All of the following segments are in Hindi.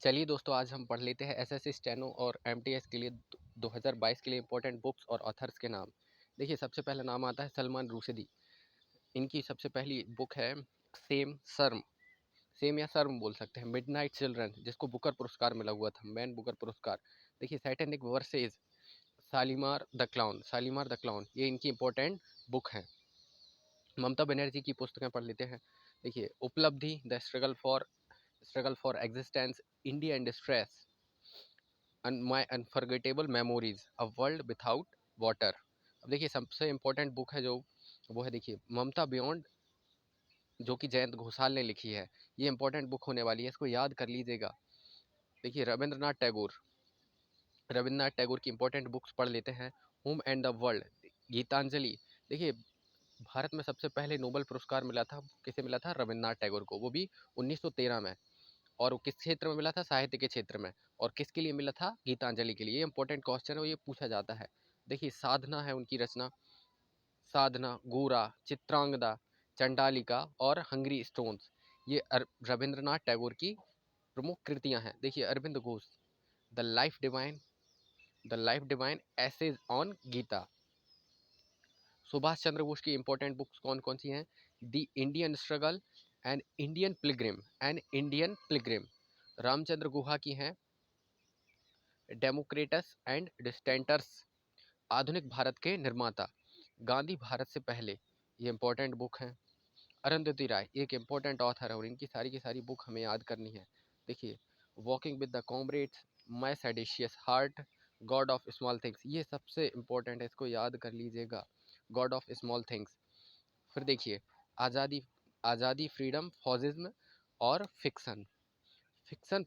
चलिए दोस्तों, आज हम पढ़ लेते हैं एसएससी स्टेनो और एमटीएस के लिए 2022 के लिए इंपॉर्टेंट बुक्स और ऑथर्स के नाम। देखिए, सबसे पहला नाम आता है सलमान रुश्दी। इनकी सबसे पहली बुक है सेम सर्म, सेम या सर्म बोल सकते हैं, मिडनाइट चिल्ड्रन, जिसको बुकर पुरस्कार मिला हुआ था, मैन बुकर पुरस्कार। देखिए, satanic versus, Shalimar the clown, ये इनकी इंपॉर्टेंट बुक है। ममता बनर्जी की पुस्तकें पढ़ लेते हैं। देखिए, उपलब्धि, the struggle for existence, India in distress, my unforgettable memories, a world without water. अब देखिए, सबसे इम्पोर्टेंट बुक है जो वो है, देखिए, ममता बियॉन्ड, जो कि जयंत घोषाल ने लिखी है। ये इंपॉर्टेंट बुक होने वाली है, इसको याद कर लीजिएगा। देखिए, रविंद्रनाथ टैगोर की इंपॉर्टेंट बुक्स पढ़ लेते हैं। Home and the world, Gitanjali. देखिए, भारत में सबसे पहले नोबेल पुरस्कार मिला था, किसे मिला था? रविंद्रनाथ टैगोर को, वो भी 1913 में। और वो किस क्षेत्र में मिला था? साहित्य के क्षेत्र में। और किसके लिए मिला था? गीतांजलि के लिए। ये इंपॉर्टेंट क्वेश्चन है और ये पूछा जाता है। देखिए, साधना है उनकी रचना, साधना, गोरा, चित्रांगदा, चंडालिका और हंगरी स्टोन्स, ये रविंद्रनाथ टैगोर की प्रमुख कृतियां हैं। देखिए, Aurobindo Ghosh, the life divine, essays on Gita. Subhash Chandra Bose की इंपॉर्टेंट बुक्स कौन कौन सी हैं? The Indian struggle, Indian pilgrim. Ramachandra Guha की हैं डेमोक्रेटस एंड डिस्टेंटर्स, आधुनिक भारत के निर्माता, गांधी भारत से पहले, ये इंपॉर्टेंट बुक हैं। अरुंधति राय एक इंपॉर्टेंट ऑथर है और इनकी सारी की सारी बुक हमें याद करनी है। देखिए, walking with the comrades, my seditious heart, god of small things, ये सबसे इंपॉर्टेंट है, इसको याद कर लीजिएगा, गॉड ऑफ स्मॉल थिंग्स। फिर देखिए, आज़ादी आज़ादी, फ्रीडम, फॉजिज्म और fiction. Fiction,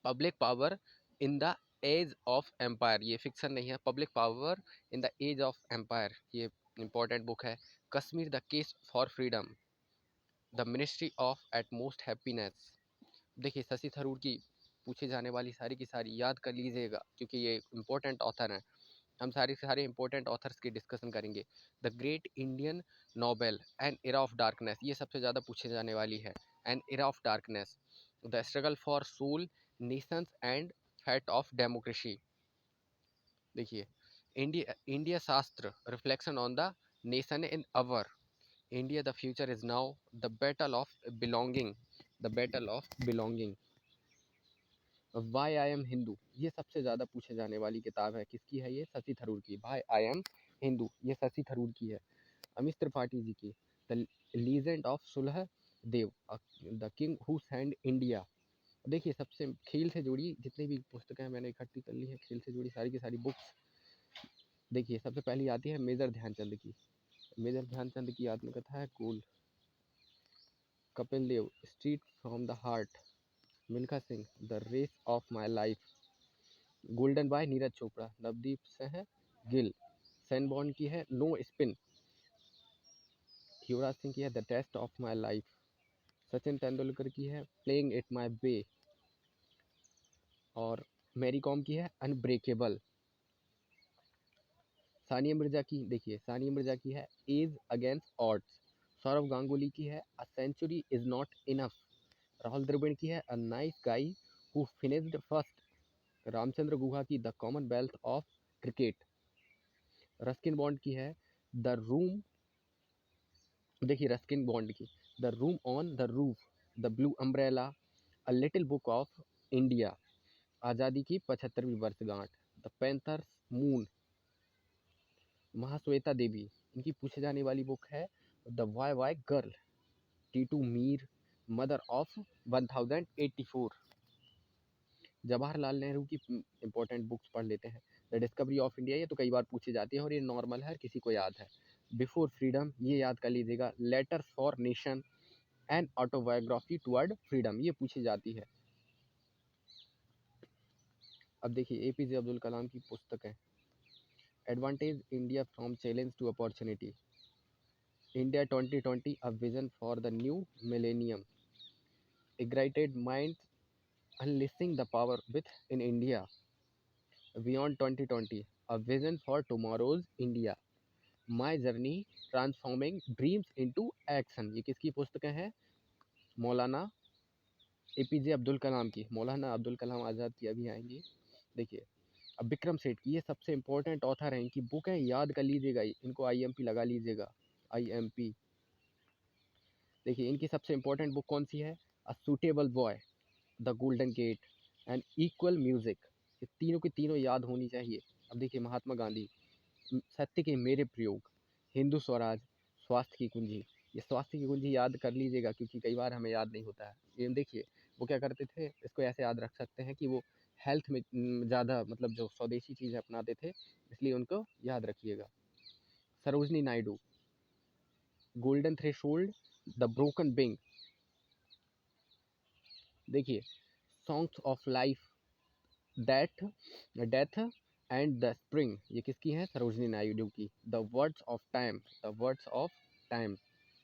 public power in the age of empire, ये फिक्सन नहीं है, public power in the age of empire, ये इंपॉर्टेंट बुक है। Kashmir, the case for freedom, the ministry of utmost happiness. देखिए, शशि थरूर की पूछे जाने वाली सारी की सारी याद कर लीजिएगा, क्योंकि ये इंपॉर्टेंट ऑथर हैं। हम सारे सारे इंपॉर्टेंट ऑथर्स की डिस्कशन करेंगे। The great Indian novel, an era of darkness, ये सबसे ज़्यादा पूछे जाने वाली है, an era of darkness. The struggle for soul, nations and fate of democracy. देखिए, India Shastra, reflection on the nation in our India, the future is now, the battle of belonging. Why I am Hindu, ये सबसे ज़्यादा पूछे जाने वाली किताब है, किसकी है ये? शशि थरूर की। वाई आई एम हिंदू, ये शशि थरूर की है। अमित त्रिपाठी जी की the legend of Suheldev, the king who saved India. देखिए, सबसे खेल से जुड़ी जितनी भी पुस्तकें मैंने इकट्ठी कर ली हैं, खेल से जुड़ी सारी की सारी बुक्स। देखिए, सबसे पहली आती है मेजर ध्यानचंद की। मेजर ध्यानचंद की आत्मकथा है goal. Kapil Dev, street from the heart. Milkha Singh, the race of my life. Golden boy, Neeraj Chopra. Navdeep से है गिल। सैनबॉर्न की है नो स्पिन। युवराज सिंह की है the test of my life. Sachin Tendulkar की है प्लेइंग इट माई वे। और मैरी कॉम की है अनब्रेकेबल। सानिया मिर्जा की, देखिए, सानिया मिर्जा की है ace against odds. Sourav Ganguly की है a century is not enough. Rahul Dravid की है a nice guy who finished first. Ramachandra Guha की the commonwealth of cricket. Ruskin Bond की है द रूम, देखिए, रस्किन बॉन्ड की the room on the roof, the blue umbrella, a little book of India, आज़ादी की 75वीं वर्षगांठ, the panther's moon. Mahasweta Devi, इनकी पूछे जाने वाली बुक है the why why girl. Titu Mir, mother of 1084। Jawaharlal Nehru की इंपॉर्टेंट बुक्स पढ़ लेते हैं। द डिस्कवरी ऑफ इंडिया, ये तो कई बार पूछी जाती है और ये नॉर्मल है, हर किसी को याद है। बिफोर फ्रीडम, ये याद कर लीजिएगा। Letters for nation and autobiography toward freedom, ये पूछी जाती है। अब देखिए, एपीजे अब्दुल कलाम की पुस्तक है advantage India from challenge to opportunity, India 2020, a vision for the new millennium, ignited mind, unleashing the power within India, beyond 2020, a vision for tomorrow's India, my journey transforming dreams into action, ये किसकी पुस्तकें हैं? मौलाना एपीजे अब्दुल कलाम की, मौलाना अब्दुल कलाम आज़ाद की अभी आएंगी। देखिए अब विक्रम सेठ की, ये सबसे इम्पोर्टेंट ऑथर हैं, इनकी बुक है, याद कर लीजिएगा, इनको आईएमपी लगा लीजिएगा, आईएमपी। देखिए इनकी सबसे इम्पोर्टेंट बुक कौन सी है? A suitable boy, the golden gate and equal music. ये तीनों की तीनों याद होनी चाहिए। अब देखिए महात्मा गांधी, सत्य के मेरे प्रयोग, हिंदू स्वराज, स्वास्थ्य की कुंजी। ये स्वास्थ्य की कुंजी याद कर लीजिएगा, क्योंकि कई बार हमें याद नहीं होता है। ये देखिए वो क्या करते थे, इसको ऐसे याद रख सकते हैं कि वो हेल्थ में ज़्यादा मतलब जो स्वदेशी चीज़ें अपनाते थे, इसलिए उनको याद रखिएगा। Sarojini Naidu, golden threshold, the broken wing. देखिए songs of life, death death and the spring, ये किसकी है? सरोजनी नायडू की। The words of time, the words of time,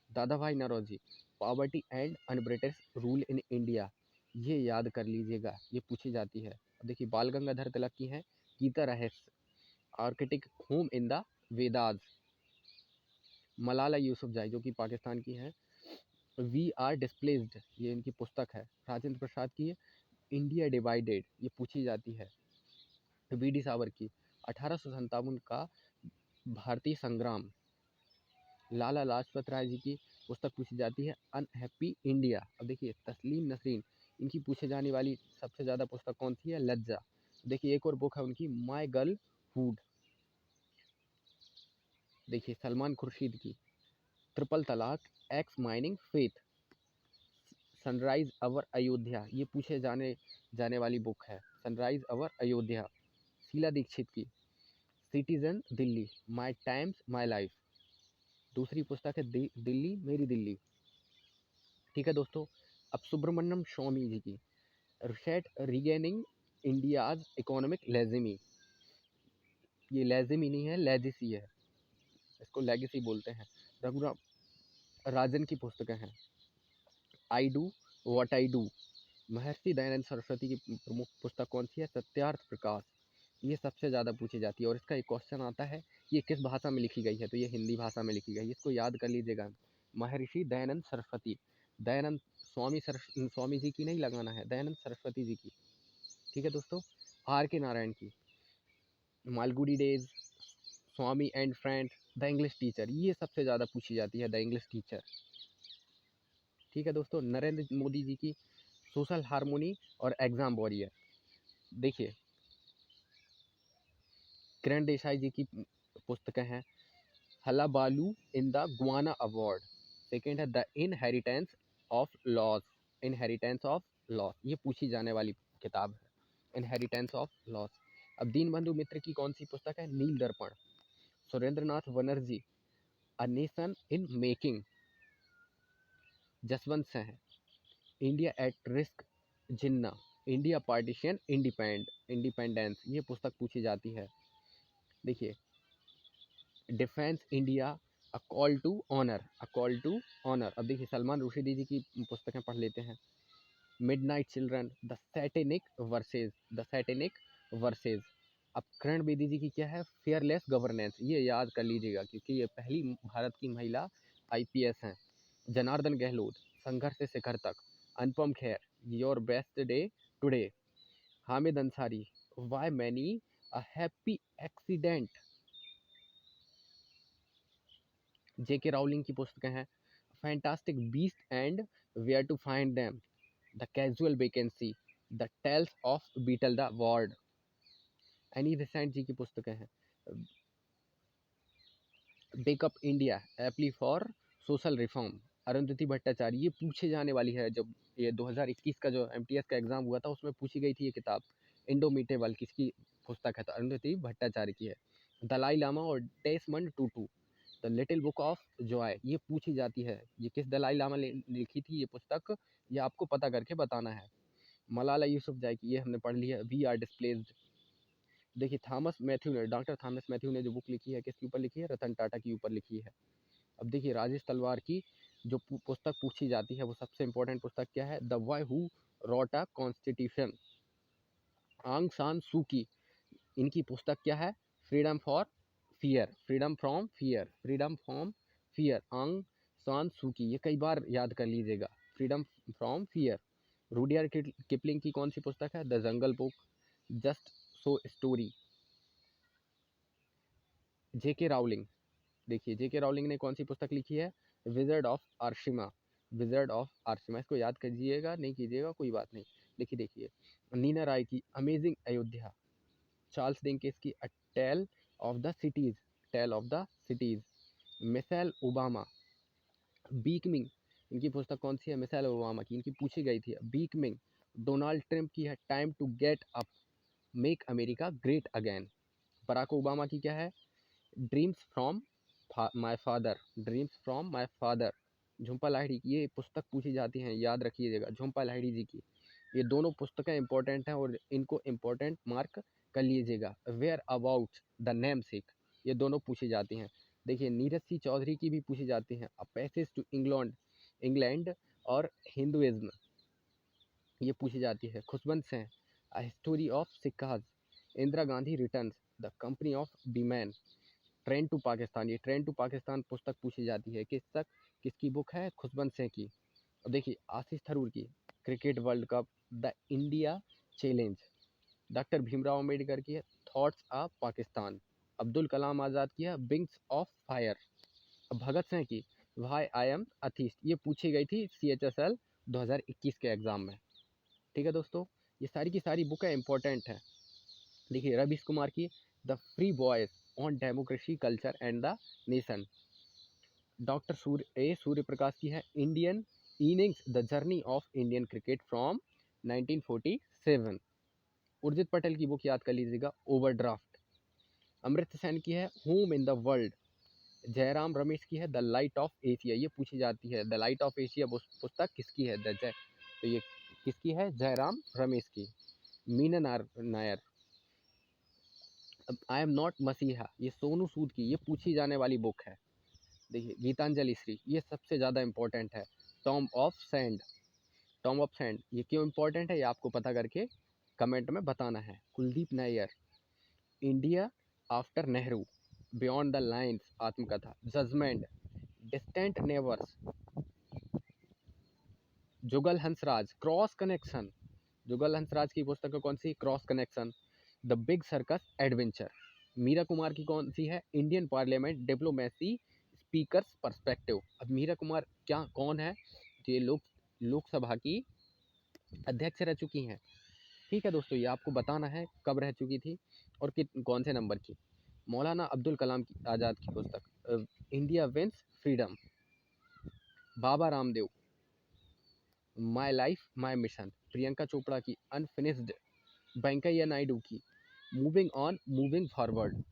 Dadabhai Naoroji, poverty and unbritish rule in India. ये याद कर लीजिएगा, ये पूछी जाती है। अब देखिए बाल गंगाधर तिलक की है, गीता रहस्य, Arctic home in the Vedas. Malala Yousafzai जो कि पाकिस्तान की हैं, वी आर डिस्प्लेस्ड, ये इनकी पुस्तक है। राजेंद्र प्रसाद की है, इंडिया डिवाइडेड, ये पूछी जाती है। वी डी सावर की 1857 का भारतीय संग्राम। लाला लाजपत राय जी की पुस्तक पूछी जाती है, अनहैप्पी इंडिया। अब देखिए तस्लीम नसरीन, इनकी पूछे जाने वाली सबसे ज़्यादा पुस्तक कौन सी है? लज्जा। देखिए एक और बुक है उनकी, माई गर्ल हुड। देखिए सलमान खुर्शीद की ट्रिपल तलाक, एक्स माइनिंग फेथ, सनराइज अवर अयोध्या, ये पूछे जाने जाने वाली बुक है, सनराइज अवर अयोध्या। शीला दीक्षित की citizen Delhi, my times my life, दूसरी पुस्तक है दिल्ली मेरी दिल्ली। ठीक है दोस्तों। अब सुब्रमण्यम स्वामी जी की रिसेट रीगेनिंग इंडियाज इकोनॉमिक लेजिमी, ये लेजिमी नहीं है, लेजिसी है, इसको लेगेसी बोलते हैं। रघुराम राजन की पुस्तकें हैं, I do what I do. Maharshi Dayanand Saraswati की प्रमुख पुस्तक कौन सी है? सत्यार्थ प्रकाश। ये सबसे ज़्यादा पूछी जाती है, और इसका एक क्वेश्चन आता है, ये किस भाषा में लिखी गई है? तो ये हिंदी भाषा में लिखी गई है, इसको याद कर लीजिएगा। महर्षि दयानंद सरस्वती, दयानंद स्वामी जी की नहीं लगाना है, दयानंद सरस्वती जी की। ठीक है दोस्तों। आर के नारायण की Malgudi days, Swami and friend, the English teacher, ये सबसे ज़्यादा पूछी जाती है, द इंग्लिश टीचर। ठीक है दोस्तों। नरेंद्र मोदी जी की सोशल हार्मोनी और एग्जाम वॉरियर। देखिए किरण देसाई जी की पुस्तकें हैं, hullabaloo in the guava award. Second है the inheritance of loss, inheritance of loss, ये पूछी जाने वाली किताब है, इनहेरिटेंस ऑफ लॉस। अब दीनबंधु मित्र की कौन सी पुस्तक है? Neel Darpan. Surendranath Banerjee, a nation in making. Jaswant Singh, India at risk, Jinnah, India partition independence, ये पुस्तक पूछी जाती है। देखिए defence India, a call to honour, a call to honour. अब देखिए सलमान रुशिदी जी की पुस्तकें पढ़ लेते हैं। Midnight children, the satanic versus, the satanic versus. अब किरण बेदी जी की क्या है? फेयरलेस गवर्नेंस, ये याद कर लीजिएगा, क्योंकि ये पहली भारत की महिला आईपीएस हैं। जनार्दन गहलोत, संघर्ष से शिखर तक। Anupam Kher, your best day today. Hamid Ansari, by many a happy accident. JK Rowling की पुस्तकें हैं, fantastic beast and where to find them, the casual vacancy, the tales of beetle the bard. Annie Besant ji की पुस्तकें हैं, wake up India, a plea for social reform. Arundhati Bhattacharya, ये पूछे जाने वाली है, जब ये 2021 का जो एमटीएस का एग्जाम हुआ था उसमें पूछी गई थी ये किताब। इंडोमिटेबल किसकी पुस्तक है? तो अरुंधति भट्टाचार्य की है। दलाई लामा और Desmond Tutu, the little book of joy, ये पूछी जाती है, ये किस दलाई लामा ने लिखी थी ये पुस्तक, ये आपको पता करके बताना है। मलाला यूसुफजई की, ये हमने पढ़ ली है, वी आर डिस्प्लेस्ड। देखिए थॉमस मैथ्यू ने, डॉक्टर थॉमस मैथ्यू ने जो बुक लिखी है, किसके ऊपर लिखी है? रतन टाटा के ऊपर लिखी है। अब देखिए राजेश तलवार की जो पुस्तक पूछी जाती है, वो सबसे इंपॉर्टेंट पुस्तक क्या है? The boy who wrote a constitution. आंग सान सू की, इनकी पुस्तक क्या है? Freedom for fear, freedom from fear, freedom from fear, आंग सान सू की, ये कई बार याद कर लीजिएगा, freedom from fear. Rudyard Kipling की कौन सी पुस्तक है? The jungle book, just so story. JK Rowling, देखिए जेके रावलिंग ने कौन सी पुस्तक लिखी है? विजर्ड ऑफ आर्शिमा, विजर्ड ऑफ आर्शिमा। इसको याद कीजिएगा, नहीं कीजिएगा कोई बात नहीं। देखिए देखिए, नीना राय की अमेजिंग अयोध्या, चार्ल्स डिकेंस की a tale of the cities, tale of the cities. Michelle Obama, becoming, इनकी पुस्तक कौन सी है? मिशेल ओबामा की, इनकी पूछी गई थी। बीकमिंग। डोनाल्ड ट्रंप की है time to get up, make America great again. Barack Obama की क्या है? Dreams from my father, dreams from my father. Jhumpa Lahiri की ये पुस्तक पूछी जाती हैं, याद रखिएगा, झुम्पा लाहिड़ी जी की। ये दोनों पुस्तकें इंपॉर्टेंट हैं और इनको इंपॉर्टेंट मार्क कर लीजिएगा। Whereabouts the namesake, ये दोनों पूछी जाती हैं। देखिए नीरज सी चौधरी की भी पूछी जाती हैं। A passage to England, England और हिंदुइज्म, ये पूछी जाती है। Khushwant Singh, a history of Sikhs. Indira Gandhi returns, the company of women. Train to Pakistan, ये ट्रेन टू पाकिस्तान पुस्तक पूछी जाती है। किसकी बुक है? खुशवंत सिंह की। अब देखिए आशीष थरूर की cricket world cup, the India challenge. Doctor Bhimrao Ambedkar की है थॉट्स ऑफ पाकिस्तान। अब्दुल कलाम आज़ाद की है विंग्स ऑफ फायर। अब भगत सिंह की वाई आई एम अथीस्ट, ये पूछी गई थी CHSL 2021 के एग्जाम में। ठीक है दोस्तों, ये सारी की सारी बुकें इंपॉर्टेंट हैं। देखिए रवीश कुमार की the free voice on democracy culture and the nation. Doctor Surya Prakash की है Indian innings, the journey of Indian cricket from 1947। Urjit Patel की बुक याद कर लीजिएगा, ओवरड्राफ्ट। अमृत सेन की है home in the world. Jairam Ramesh की है द लाइट ऑफ एशिया, ये पूछी जाती है। द लाइट ऑफ एशिया पुस्तक किसकी है? तो ये किसकी है? जयराम रमेश की। Meena Nair, I am not मसीहा, ये सोनू सूद की, ये पूछी जाने वाली बुक है। देखिए गीतांजलि श्री, ये सबसे ज़्यादा इंपॉर्टेंट है। Tom of sand, Tom of sand, ये क्यों इंपॉर्टेंट है ये आपको पता करके कमेंट में बताना है। Kuldip Nayar, India after Nehru, beyond the lines आत्मकथा। Judgement, distant neighbours. Jugal Hansraj, cross connection, Jugal Hansraj की पुस्तक है कौन सी? Cross connection. The big circus adventure. Meira Kumar की कौन सी है? Indian parliament diplomacy speakers perspective. अब मीरा कुमार क्या कौन है? तो ये लोकसभा की अध्यक्ष रह चुकी हैं। ठीक है दोस्तों, ये आपको बताना है कब रह चुकी थी और कौन से नंबर की। मौलाना अब्दुल कलाम की आज़ाद की पुस्तक India wins freedom. Baba Ramdev, my life my mission. Priyanka Chopra की अनफिनिश्ड। वेंकैया नायडू की moving on moving forward.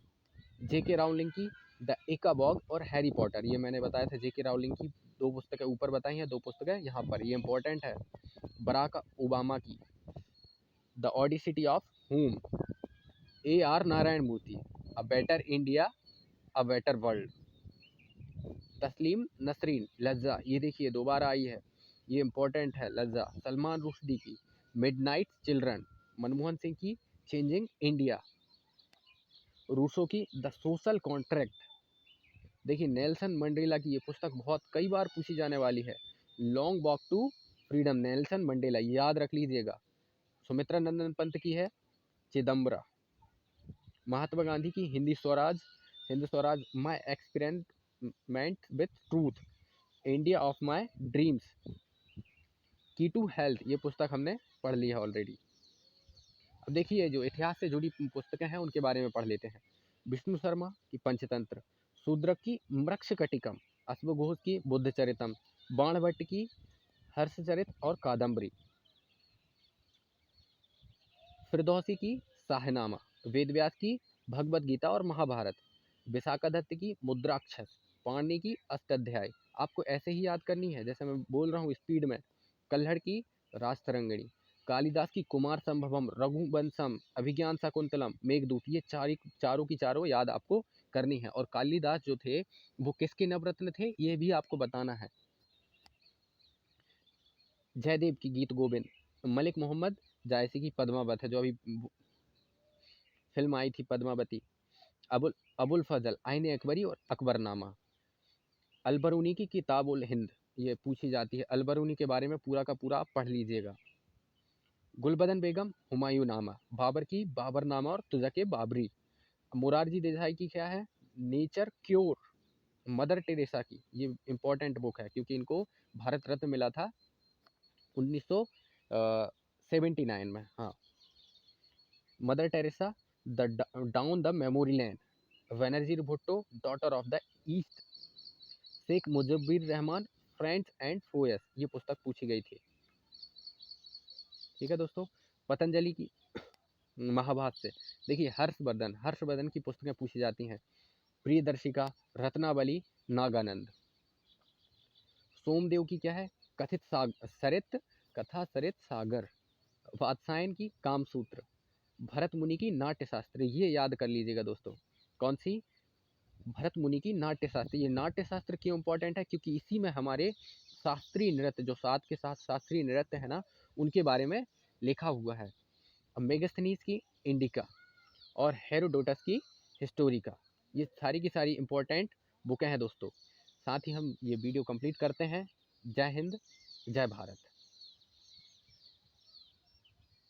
J K Rowling की द इकाबॉग और हैरी पॉटर, ये मैंने बताया था। जेके रावलिंग की दो पुस्तकें ऊपर बताई हैं, दो पुस्तकें यहाँ पर, ये इंपॉर्टेंट है। बराक ओबामा की the audacity of home. AR Narayana Murthy, a better India a better world. Taslima Nasrin, लज्जा, ये देखिए दोबारा आई है, ये इंपॉर्टेंट है लज्जा। सलमान रुश्दी की मिडनाइट चिल्ड्रन। मनमोहन सिंह की चेंजिंग इंडिया। रूसो की द सोशल कॉन्ट्रैक्ट। देखिए नेल्सन मंडेला की ये पुस्तक बहुत कई बार पूछी जाने वाली है। Long walk to freedom, Nelson Mandela, याद रख लीजिएगा। सुमित्रा नंदन पंत की है चिदम्बरा। महात्मा गांधी की Hind Swaraj, my experiment with truth. India of my dreams. की टू हेल्थ, ये पुस्तक हमने पढ़ ली है ऑलरेडी। अब देखिए जो इतिहास से जुड़ी पुस्तकें हैं उनके बारे में पढ़ लेते हैं। विष्णु शर्मा की पंचतंत्र। शूद्रक की मृक्षकटिकम। अश्वघोष की बुद्धचरितम। बाणभट्ट की हर्षचरित और कादम्बरी। फिरदौसी की शाहनामा। वेदव्यास की भगवत गीता और महाभारत। विशाखा दत्त की मुद्राक्षस। पाणिनि की अष्टाध्यायी। आपको ऐसे ही याद करनी है जैसे मैं बोल रहा हूँ स्पीड में। कल्हड़ की राजतरंगिणी। कालिदास की कुमार संभवम, रघुवंशम, अभिज्ञान शाकुंतलम, मेघदूत, ये चारों की चारों याद आपको करनी है। और कालिदास जो थे वो किसके नवरत्न थे ये भी आपको बताना है। जयदेव की गीत गोविंद। मलिक मोहम्मद जायसी की पद्मावत है जो अभी फिल्म आई थी पद्मावती। अबुल फजल आईने अकबरी और अकबरनामा। अलबरूनी की किताबुल हिंद, ये पूछी जाती है। अलबरूनी के बारे में पूरा का पूरा आप पढ़ लीजिएगा। गुलबदन बेगम हुमायूंनामा, बाबर की बाबरनामा और तुज़क बाबरी। मोरारजी देसाई की क्या है, नेचर क्योर। मदर टेरेसा की, ये इंपॉर्टेंट बुक है क्योंकि इनको भारत रत्न मिला था 1979 में। हाँ, mother Teresa, the down the memory lane. वेनर्जी Bhutto, daughter of the east. Sheikh Mujibur Rahman, friends and foes, ये पुस्तक पूछी गई थी। ठीक है दोस्तों, पतंजलि की महाभाष्य। देखिए हर्षवर्धन की पुस्तकें पूछी जाती हैं। प्रियदर्शिका, रत्नावली, नागानंद। सोमदेव की क्या है, सरित कथा सरित सागर। वात्सायन की कामसूत्र। भरत मुनि की नाट्य शास्त्र, ये याद कर लीजिएगा दोस्तों। कौन सी, भरत मुनि की नाट्य शास्त्र। ये नाट्य शास्त्र क्यों इंपॉर्टेंट है, क्योंकि इसी में हमारे शास्त्रीय नृत्य, जो सात के साथ शास्त्रीय नृत्य है ना, उनके बारे में लिखा हुआ है। मेगास्थनीज की इंडिका और हेरोडोटस की हिस्टोरिका, ये सारी की सारी इंपॉर्टेंट बुकें हैं दोस्तों। साथ ही हम ये वीडियो कंप्लीट करते हैं। जय हिंद, जय भारत।